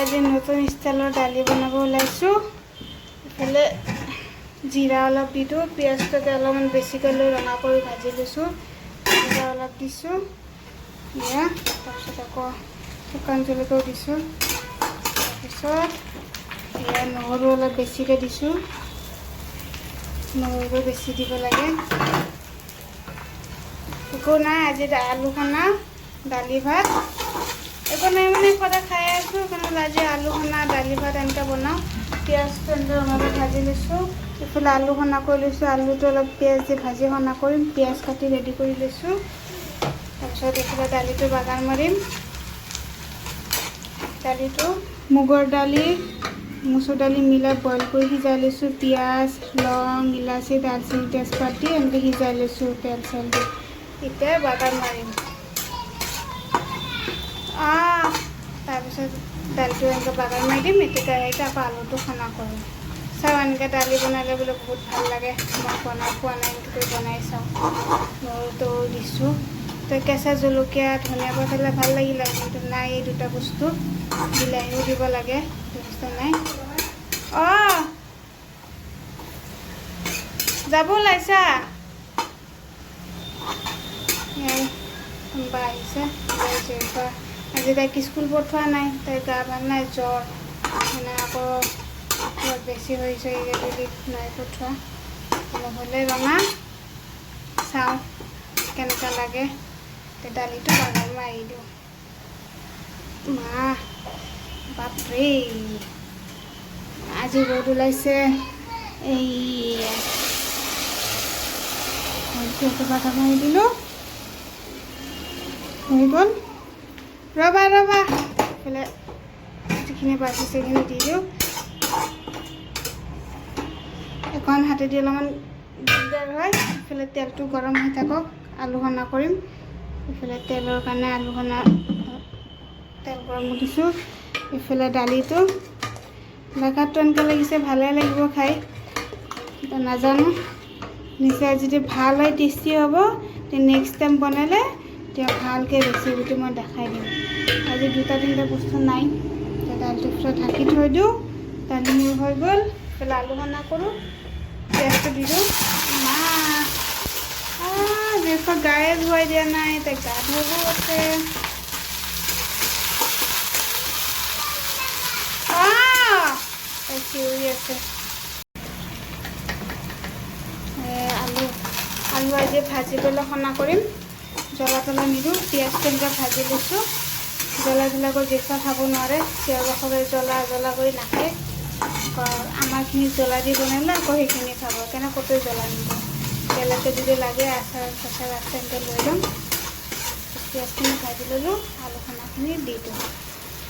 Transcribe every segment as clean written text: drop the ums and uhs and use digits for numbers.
আজি নতুন ষ্টাইলৰ দালি বনাব ওলাইছোঁ। ইফালে জিৰা অলপ দি দিওঁ, পিঁয়াজটোকে অলপমান বেছিকৈ লৈ ৰঙা কৰি ভাজি লৈছোঁ। জিৰা অলপ দিছোঁ, এয়া তাৰপিছত আকৌ শুকান জলকীয়াও দিছোঁ। তাৰপিছত এয়া নহৰু অলপ বেছিকৈ দিছোঁ, নহৰু বেছি দিব লাগে। একো নাই, আজি আলু খানা দালি ভাত একো নাই, মানে সদায় খাই আছোঁ কাৰণে আজি আলু খানা দালি ভাত এনেকৈ বনাওঁ। পিঁয়াজটো এনেকৈ ৰঙাকৈ ভাজি লৈছোঁ, ইফালে আলু খানা কৰি লৈছোঁ। আলুটো অলপ পিঁয়াজ দি ভাজি খানা কৰিম, পিঁয়াজ কাটি ৰেডি কৰি লৈছোঁ। তাৰপিছত এইফালে দালিটো বাগাৰ মাৰিম। দালিটো মুগৰ দালি মচুৰ দালি মিলাই বইল কৰি সিজাই লৈছোঁ। পিঁয়াজ, লং, ইলাচি, দালচেনি, তেজপাত দি এনেকৈ সিজাই লৈছোঁ তেল চেল দি। এতিয়া বাগাৰ মাৰিম। তাৰপিছত দালিটো এনেকৈ বাগাৰ মাৰি দিম। এতিয়া কেৰাহীত আকৌ আলুটো খানা কৰিম। চাওঁ এনেকৈ দালি বনালে বোলে বহুত ভাল লাগে। মই বনাই পোৱা নাই, এনেকৈ বনাই চাওঁ। নহৰুটো দিছোঁ, তো কেঁচা জলকীয়া ধনিয়া পাত হ'লে ভাল লাগিলে, কিন্তু নাই এই দুটা বস্তু। বিলাহীও দিব লাগে, বস্তু নাই। যাব ওলাইছা? কোনোবা আহিছে, আজি তাইক স্কুল পঠোৱা নাই, তাইৰ গা ভাল নাই, জ্বৰ, মানে আকৌ জ্বৰ বেছি হৈছে বুলি নাই পঠোৱা। নহ'লে ৰঙা চাওঁ কেনেকুৱা লাগে। দালিটো বাগাৰ মাৰি দিওঁ। মা বাপৰে, আজি ৰ'দ ওলাইছে। এইয়া বাগাৰ মাৰি দিলোঁ, হৈ গ'ল। ৰ'বা এইফালে যিখিনি বাচিছে সেইখিনি দি দিওঁ। এখন হাতেদি অলপমান দিগদাৰ হয়। ইফালে তেলটো গৰম হৈ থাকক, আলু খানা কৰিম। ইফালে তেলৰ কাৰণে আলু খানা তেল গৰম দিছোঁ। ইফালে দালিটো দেখাতটো এনেকৈ লাগিছে ভালেই লাগিব খাই, নাজানো নিশ্চয় যদি ভাল হয়, টেষ্টি হ'ব। নেক্সট টাইম বনালে এতিয়া ভালকৈ ৰেচিপিটো মই দেখাই দিম। আজি দুটা তিনিটা বস্তু নাই, দালিটো পিছত ঢাকি থৈ দিওঁ। দালি মোৰ হৈ গ'ল। ইফালে আলু খানা কৰোঁ, পিঁয়াজটো দি দিওঁ। জেফা গায়ে ধুৱাই দিয়া নাই, তাই গা ধুব আছে। তাই চিঞৰি আছে। আলু আজি ভাজি পেলাই খানা কৰিম। জ্বলা তলা নিদিওঁ, পিঁয়াজটো এনেকৈ ভাজি লৈছোঁ। জ্বলাবিলাকৰ জেফা খাব নোৱাৰে, চিঞৰ বাখৰে জ্বলা কৰি নাখায়। আমাৰখিনি জ্বলা দি বনালে আকৌ সেইখিনি খাব, কেনে ক'তো জ্বলা নিদিওঁ। বেলেগকৈ যদি লাগে আচাৰ চাচাৰ আছে এনেকৈ লৈ ল'ম। পিঁয়াজখিনি ভাজি ল'লোঁ, আলু খানাখিনি দি দিওঁ।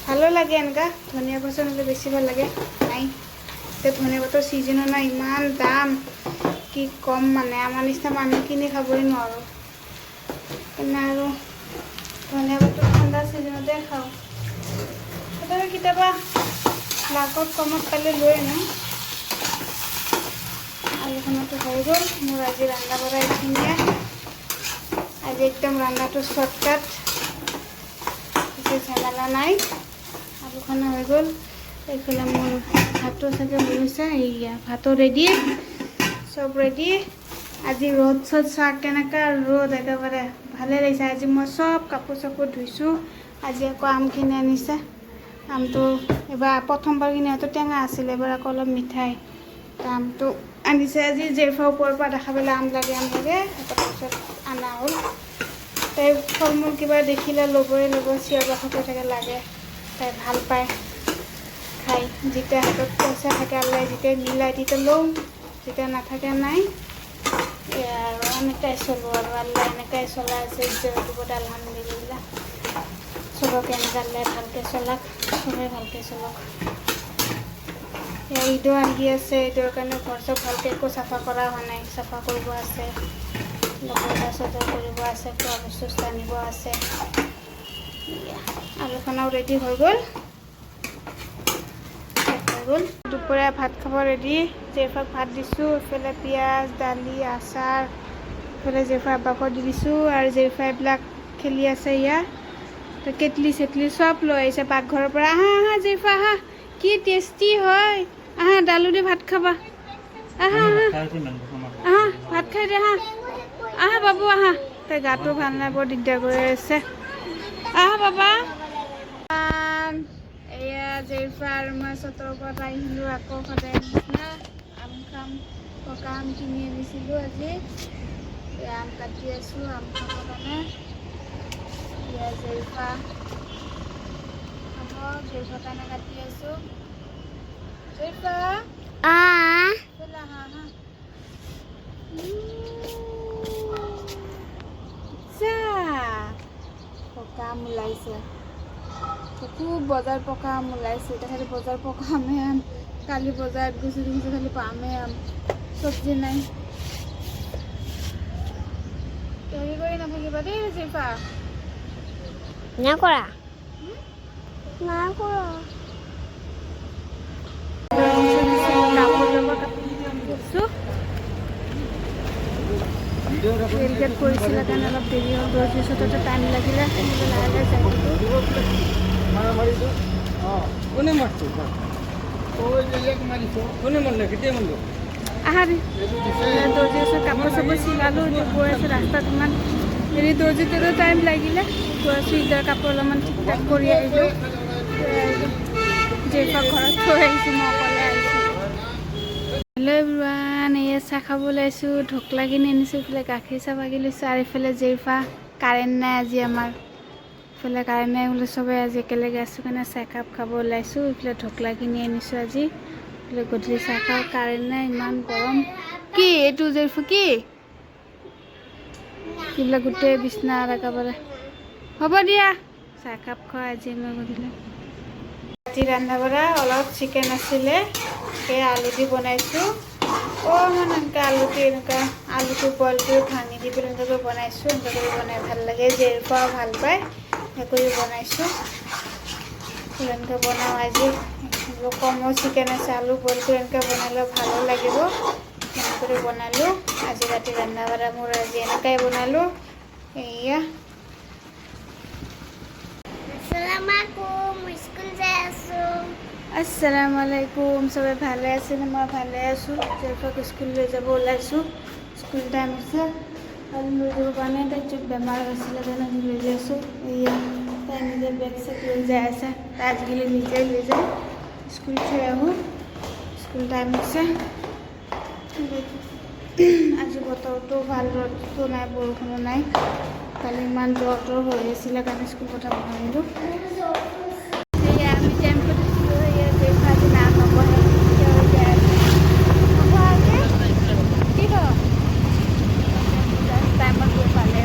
ভালো লাগে এনেকুৱা, ধনিয়া পাত হ'লে বেছি ভাল লাগে। নাই এতিয়া ধনিয়া পাতৰ ছিজনো নাই, ইমান দাম কি ক'ম, মানে আমাৰ নিচিনা মানুহ কিনি খাবই নোৱাৰোঁ। সেইকাৰণে আৰু ধনিয়া পাতটো ঠাণ্ডা ছিজনতে খাওঁ। তথাপি কেতিয়াবা লাকত কমত পালে লৈ আনো। আলু খানাটো হৈ গ'ল মোৰ। আজি ৰন্ধা বঢ়া এইখিনিয়ে। আজি একদম ৰন্ধাটো শ্বৰ্টকাট, বেছি ঝামেলা নাই। আলু খানা হৈ গ'ল। এইফালে মোৰ ভাতো চাগে বনিছে। এইয়া ভাতো ৰেডি, চব ৰেডি। আজি ৰ'দ চ'দ চাহ কেনেকুৱা ৰ'দ, একেবাৰে ভালে লাগিছে। আজি মই চব কাপোৰ চাপোৰ ধুইছোঁ। আজি আকৌ আমখিনি আনিছে। আমটো এইবাৰ প্ৰথমবাৰ কিনি হয়তো টেঙা আছিলে, এবাৰ আকৌ অলপ মিঠাই। আমটো আনিছে আজি। জেফা ওপৰৰ পৰা দেখা পালে আম লাগে তাৰপিছত অনা হ'ল। তাই ফল মূল কিবা দেখিলে ল'বই চিঞৰ বাখৰ কৰি থাকে, লাগে। তাই ভাল পায় খাই। যেতিয়া হাতত পইচা থাকে, আল্লাই যেতিয়া মিলাই তেতিয়া লওঁ, যেতিয়া নাথাকে নাই। আৰু এনেকুৱাই চলোঁ আৰু আল্লাই এনেকুৱাই চলাই আছে। ইজ্জত আলহামদুলিল্লাহ। চবকে এনেকৈ আল্লাই ভালকৈ চলাক, চবে ভালকৈ চলক। ঈদো আহি আছে, ঈদৰ কাৰণে ঘৰ চব ভালকৈ একো চাফা কৰা হোৱা নাই, চাফা কৰিব আছে। বজাৰ চজাৰ কৰিব আছে, খোৱা বস্তু আনিব আছে। আলু খানাও ৰেডি হৈ গ'ল। দুপৰীয়া ভাত খাব ৰেডি। জেফাক ভাত দিছোঁ। ইফালে পিঁয়াজ, দালি, আচাৰ, ইফালে জেফা আব্বাকো দি দিছোঁ। আৰু জেফা এইবিলাক খেলি আছে। ইয়াত কেটলি চেটলি চব লৈ আহিছে পাকঘৰৰ পৰা। আহা জেফা আহা। কি টেষ্টি হয় আহা ডালু দি ভাত খাবা আহা আহা ভাত খাই দে আহা আহা বাবু আহা তাই গাটো ভাল নাই বৰ দিগদাৰ কৰি আছে আহা বাবা এয়া জেৰিফা আৰু মই চতৰ ওপৰত আহিলোঁ আকৌ সদায় নিচিনা আম খাম পকা আম কিনি আনিছিলোঁ আজি আম কাটি আছোঁ আম খাবৰ কাৰণে এয়া জেৰিফা জেৰিফাৰ কাৰণে কাটি আছোঁ জেৰিফা ব'লা আহা আহা পকা আম ওলাইছে খুব বজাৰ পকা আম ওলাইছে এতিয়া খালি বজাৰ পকা আমে আম কালি বজাৰত গৈছোঁ দেখিছোঁ খালি আমে আম চব্জি নাই হেৰি কৰি নাথাকিবা দেই জেৰিফা নকৰা ৰেলগেট কৰিছিলে কাৰণে অলপ দেৰি হ'ল দৰ্জি ওচৰতে টাইম লাগিলে লাহে লাহে আহা দৰ্জি ওচৰত কাপোৰ চাপোৰ চিলালোঁ এতিয়া গৈ আছোঁ ৰাস্তাত ইমান হেৰি দৰ্জিটোতো টাইম লাগিলে গৈ আছোঁ এতিয়া কাপোৰ অলপমান ঠিক ঠাক কৰি আহিলোঁ জেৰিফাক ঘৰত থৈ আহিছোঁ মই অকলে আহিছোঁ হেল্ল' এভৰিৱান এয়া চাহ খাব ওলাইছোঁ ঢকলা কিনি আনিছোঁ ইফালে গাখীৰ চাহ ভাগি লৈছোঁ আৰু ইফালে জেৰিফা কাৰেণ্ট নাই আজি আমাৰ ইফালে কাৰেণ্ট নাই বোলে চবে আজি একেলগে আছোঁ কাৰণে চাহ কাপ খাব ওলাইছোঁ ইফালে ঢকলা কিনি আনিছোঁ আজি ইফালে গধূলি চাহ খাওঁ কাৰেণ্ট নাই ইমান গৰম কি এইটো জেৰিফা কি এইবিলাক গোটেই বিচনা একেবাৰে হ'ব দিয়া চাহ কাপ খোৱা আজি মই গধূলি ৰাতি ৰন্ধা বঢ়া অলপ চিকেন আছিলে সেই আলু দি বনাইছোঁ অকণমান এনেকৈ আলুটো বইল কৰি ভাঙি দি পেলাই এনেকৈ বনাইছোঁ এনেকৈ কৰি বনাই ভাল লাগে জেৰিফাও ভাল পায় সেই কৰি বনাইছোঁ এনেকৈ বনাওঁ আজি কমো চিকেন আছে আলু বইল কৰি এনেকৈ বনালে ভালো লাগিব এনেকৈ কৰি বনালোঁ আজি ৰাতি ৰন্ধা বঢ়া মোৰ আজি এনেকৈ বনালোঁ এয়া আসসালামু আলাইকুম সবাই ভালে আছেনে মই ভালে আছোঁ জেৰিফাক স্কুল লৈ যাব ওলাইছোঁ স্কুল টাইম হৈছে কালি লৈ যাব পৰা নাই তাই চব বেমাৰ হৈছিলে কাৰণে লৈ যাইছোঁ এয়া তাই নিজে বেগ চেগ লৈ যাই আছে তাই আজিকালি নিজে লৈ যায় স্কুল থৈ আহোঁ স্কুল টাইম হৈছে আজি বতৰটো ভাল ৰ'দটো নাই বৰষুণো নাই কালি ইমান জ্বৰ হৈ আছিলে কাৰণে স্কুল পঠাব নোৱাৰিলোঁ আমি টেম্পু দিছিলোঁ ইয়াত জেৰিফা আজি নাম নবহে কি টাইমত গৈ পালে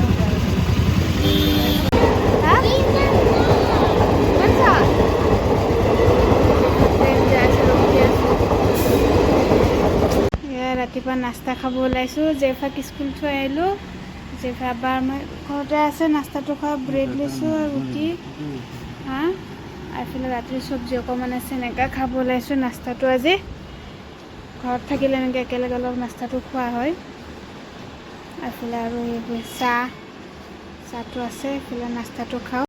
ৰাতিপুৱা নাস্তা খাব ওলাইছোঁ জেৰিফাক স্কুল থৈ আহিলোঁ জেৰিফা এবাৰ মই ঘৰতে আছে নাস্তাটো খোৱা ব্ৰেড লৈছোঁ আৰু ৰুটি হা এইফালে ৰাতিৰ চব্জি অকণমান আছে এনেকৈ খাব ওলাইছোঁ নাস্তাটো আজি ঘৰত থাকিলে এনেকৈ একেলগে অলপ নাস্তাটো খোৱা হয় এইফালে আৰু এইবোৰ চাহটো আছে এইফালে নাস্তাটো খাওঁ